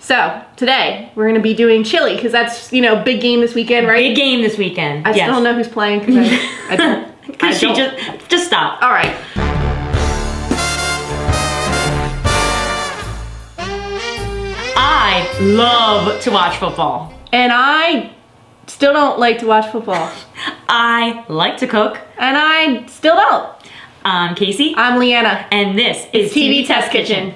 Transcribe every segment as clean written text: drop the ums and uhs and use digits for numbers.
So, today, we're going to be doing chili, because that's, big game this weekend, right? Big game this weekend. I still don't know who's playing, because I don't. Because she just stop. All right. I love to watch football. And I still don't like to watch football. I like to cook. And I still don't. I'm Casey. I'm Leanna. And this is TV Test Kitchen.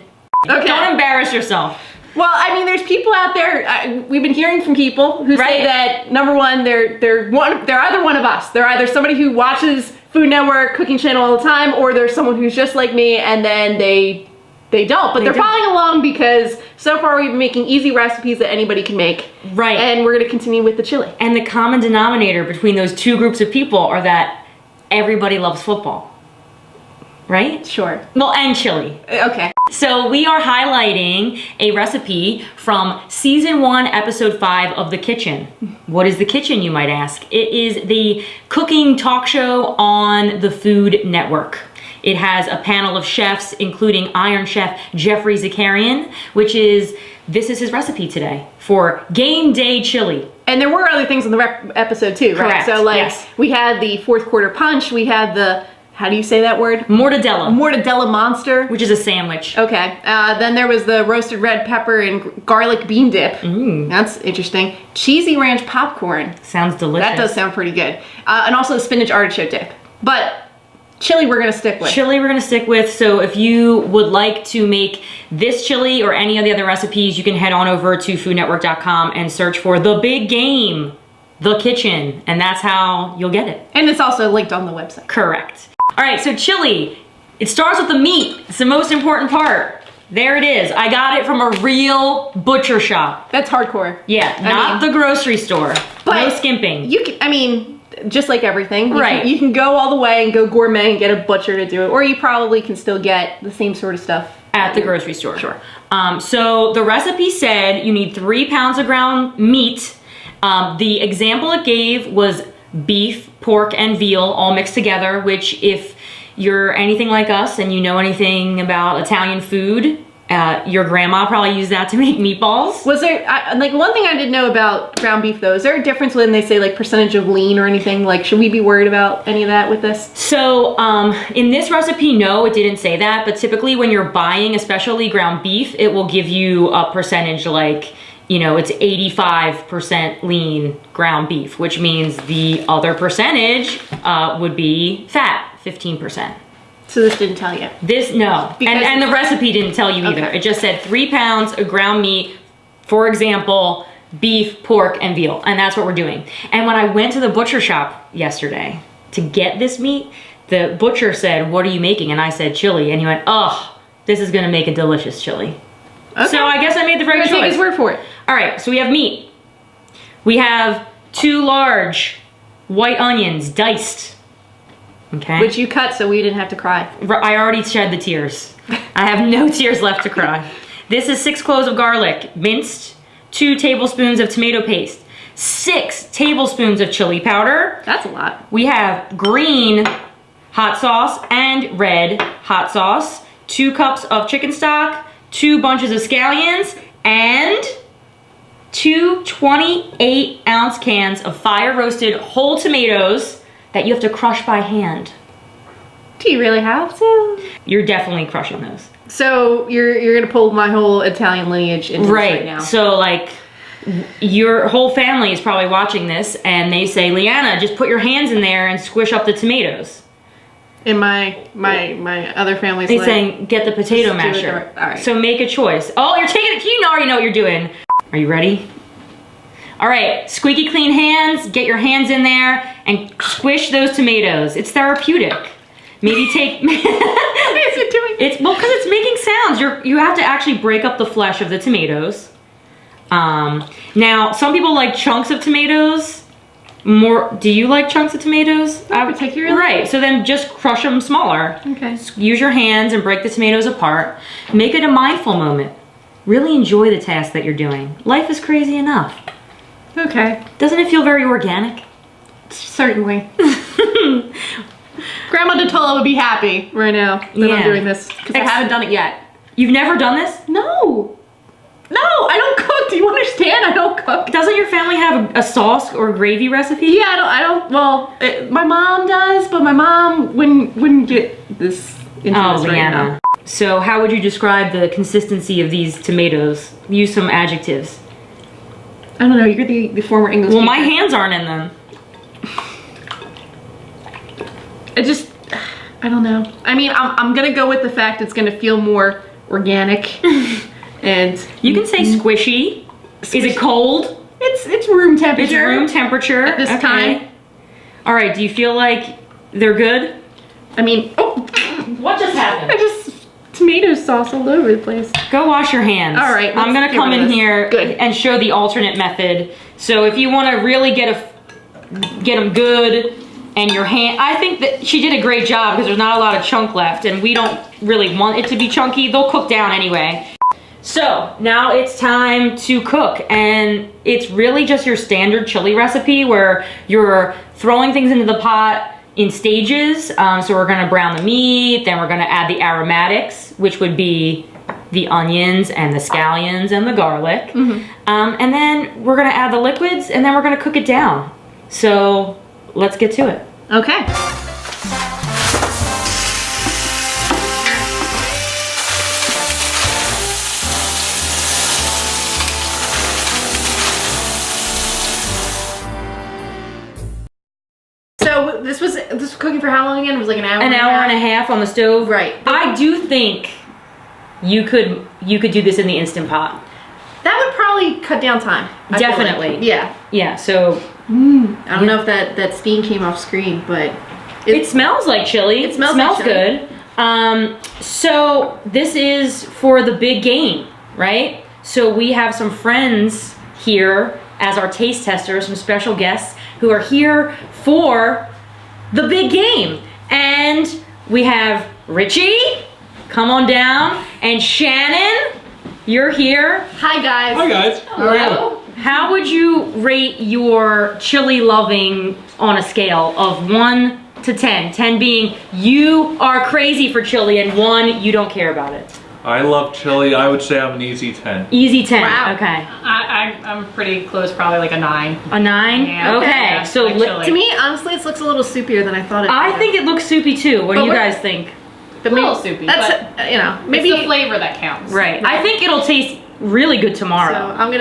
Okay. Don't embarrass yourself. Well, I mean, there's people out there. We've been hearing from people who say that number one, they're either one of us. They're either somebody who watches Food Network, Cooking Channel all the time, or there's someone who's just like me, and then they don't. But they're following along because so far we've been making easy recipes that anybody can make. Right. And we're going to continue with the chili. And the common denominator between those two groups of people are that everybody loves football. Right? Sure. Well, and chili. Okay. So we are highlighting a recipe from season 1, episode 5 of The Kitchen. What is The Kitchen, you might ask? It is the cooking talk show on the Food Network. It has a panel of chefs, including Iron Chef Jeffrey Zakarian, this is his recipe today for game day chili. And there were other things in the episode too, right? Correct. So yes. We had the fourth quarter punch, we had the, how do you say that word? Mortadella. Mortadella monster. Which is a sandwich. Okay. Then there was the roasted red pepper and garlic bean dip. That's interesting. Cheesy ranch popcorn. Sounds delicious. That does sound pretty good. And also spinach artichoke dip. But chili we're going to stick with. Chili we're going to stick with. So if you would like to make this chili or any of the other recipes, you can head on over to foodnetwork.com and search for The Big Game, The Kitchen. And that's how you'll get it. And it's also linked on the website. Correct. All right, so chili, it starts with the meat. It's the most important part. There it is. I got it from a real butcher shop. That's hardcore. Yeah, not the grocery store. No skimping. You can, just like everything. Right. You can go all the way and go gourmet and get a butcher to do it. Or you probably can still get the same sort of stuff at the grocery store. Sure. So the recipe said you need 3 pounds of ground meat. The example it gave was beef, pork, and veal all mixed together, which if you're anything like us and you know anything about Italian food, your grandma probably used that to make meatballs. Was there, one thing I didn't know about ground beef though, is there a difference when they say like percentage of lean or anything? Like, should we be worried about any of that with this? So, in this recipe, no, it didn't say that, but typically when you're buying, especially ground beef, it will give you a percentage like, it's 85% lean ground beef, which means the other percentage would be fat, 15%. So this didn't tell you? No. And the recipe didn't tell you either. Okay. It just said 3 pounds of ground meat, for example, beef, pork, and veal. And that's what we're doing. And when I went to the butcher shop yesterday to get this meat, the butcher said, "What are you making?" And I said, "Chili." And he went, "Oh, this is going to make a delicious chili." Okay. So I guess I made the right choice. Take his word for it. All right, so we have meat. We have 2 large white onions, diced. Okay. Which you cut so we didn't have to cry. I already shed the tears. I have no tears left to cry. This is 6 cloves of garlic, minced, 2 tablespoons of tomato paste, 6 tablespoons of chili powder. That's a lot. We have green hot sauce and red hot sauce, 2 cups of chicken stock, 2 bunches of scallions, and 2 28-ounce cans of fire-roasted whole tomatoes that you have to crush by hand. Do you really have to? You're definitely crushing those. So you're gonna pull my whole Italian lineage into this right now. So like your whole family is probably watching this and they say, "Leanna, just put your hands in there and squish up the tomatoes." In my other family's He's saying, "Get the potato masher." All right. So make a choice. Oh, you're taking it. You already know what you're doing. Are you ready? All right, squeaky clean hands. Get your hands in there and squish those tomatoes. It's therapeutic. Maybe take. What is it doing? It's because it's making sounds. You have to actually break up the flesh of the tomatoes. Now some people like chunks of tomatoes. Do you like chunks of tomatoes? Particularly. Right. So then just crush them smaller. Okay. Use your hands and break the tomatoes apart. Make it a mindful moment. Really enjoy the task that you're doing. Life is crazy enough. Okay. Doesn't it feel very organic? Certainly. Grandma Detola would be happy right now that I'm doing this because I haven't done it yet. You've never done this? No. No, I don't understand. I don't cook. Doesn't your family have a sauce or gravy recipe? Yeah, I don't. Well, my mom does, but my mom wouldn't get this into Oh, this right Leanna. now. So how would you describe the consistency of these tomatoes? Use some adjectives. I don't know. You're the former English. Well, teacher. my hands aren't in them. I don't know. I mean, I'm gonna go with the fact it's gonna feel more organic, and You can say squishy. Is it cold? it's room temperature. It's room temperature at this time. All right. Do you feel like they're good? I mean, What just happened? I just tomato sauce all over the place. Go wash your hands. All right, I'm let's gonna get come rid of in this. here Good. and show the alternate method. So if you want to really get them good, and your hand, I think that she did a great job because there's not a lot of chunk left, and we don't really want it to be chunky. They'll cook down anyway. So now it's time to cook, and it's really just your standard chili recipe where you're throwing things into the pot in stages. So we're gonna brown the meat, then we're gonna add the aromatics, which would be the onions and the scallions and the garlic. And then we're gonna add the liquids, and then we're gonna cook it down. So let's get to it. Okay. So this was cooking for how long again? It was like an hour. An hour and a half on the stove. Right. I do think you could do this in the Instant Pot. That would probably cut down time. I feel like. Definitely. Yeah. Yeah, so I don't know if that steam came off screen, but it smells like chili. It smells like chili. good. So this is for the big game, right? So we have some friends here as our taste testers, some special guests who are here for the big game. And we have Richie, come on down, and Shannon, you're here. Hi guys. Hi guys. How are you? How would you rate your chili loving on a scale of 1 to 10? 10 being you are crazy for chili, and 1 you don't care about it. I love chili. I would say I'm an easy 10. Easy 10. Wow. Okay. I'm pretty close, probably like a 9. A 9? Yeah, okay. yeah, So like chili. To me, honestly, this looks a little soupier than I thought it I would. think it looks soupy too. What do But you we're- guys think? But a little soupy, That's but maybe it's the flavor that counts. Right. I think it'll taste really good So tomorrow. I'm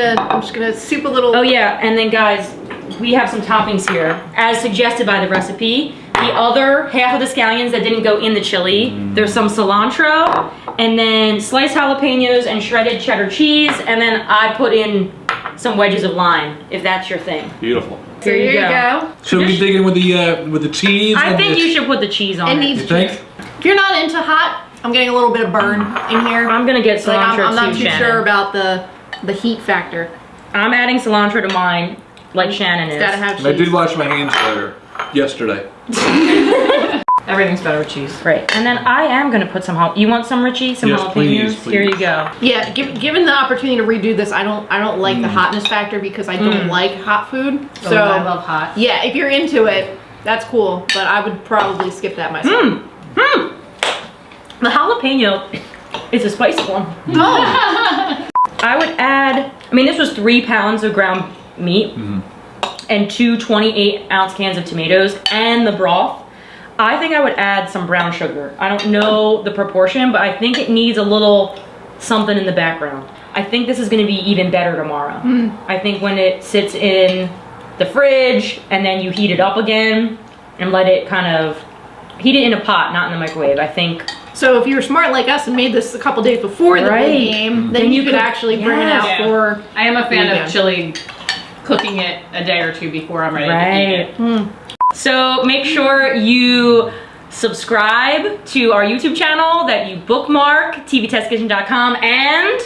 just gonna soup a little. Oh yeah, and then guys, we have some toppings here, as suggested by the recipe. The other half of the scallions that didn't go in the chili, there's some cilantro, and then sliced jalapenos and shredded cheddar cheese, and then I put in some wedges of lime, if that's your thing. Beautiful. So here you go. So we dig in with the cheese. I and think the- you should put the cheese on It it. needs You think? cheese. If you're not into hot, I'm getting a little bit of burn in here. I'm gonna get Like, cilantro I'm not too, too Shannon. sure about the heat factor. I'm adding cilantro to mine, like Shannon is. It's gotta have And I cheese. did wash my hands earlier, yesterday. Everything's better with cheese. Right, and then I am gonna put some you want some, Richie? Some Yes, jalapenos? please, Here you please. go. Yeah, given the opportunity to redo this, I don't like the hotness factor because I don't like hot food. So I love hot. yeah, if you're into it, that's cool. But I would probably skip that myself. The jalapeno is a spicy one. Oh, I would add, I mean, this was 3 pounds of ground meat and 2 28-ounce cans of tomatoes and the broth. I think I would add some brown sugar. I don't know the proportion, but I think it needs a little something in the background. I think this is gonna be even better tomorrow. I think when it sits in the fridge and then you heat it up again and let it kind of, heat it in a pot, not in the microwave. I think so if you were smart like us and made this a couple days before the Right. big game, then you could actually bring it out Yeah. for. I am a fan Yeah. of chili, cooking it a day or two before I'm ready to eat Right. it. So make sure you subscribe to our YouTube channel, that you bookmark tvtestkitchen.com, and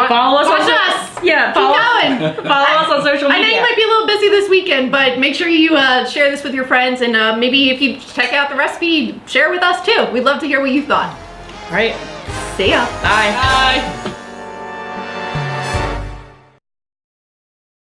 follow us Watch on us. Yeah, Keep follow, going. follow us on social I media. know you might be a little busy this weekend, but make sure you share this with your friends, and maybe if you check out the recipe, share it with us too. We'd love to hear what you thought. Right. See ya. Bye. Bye.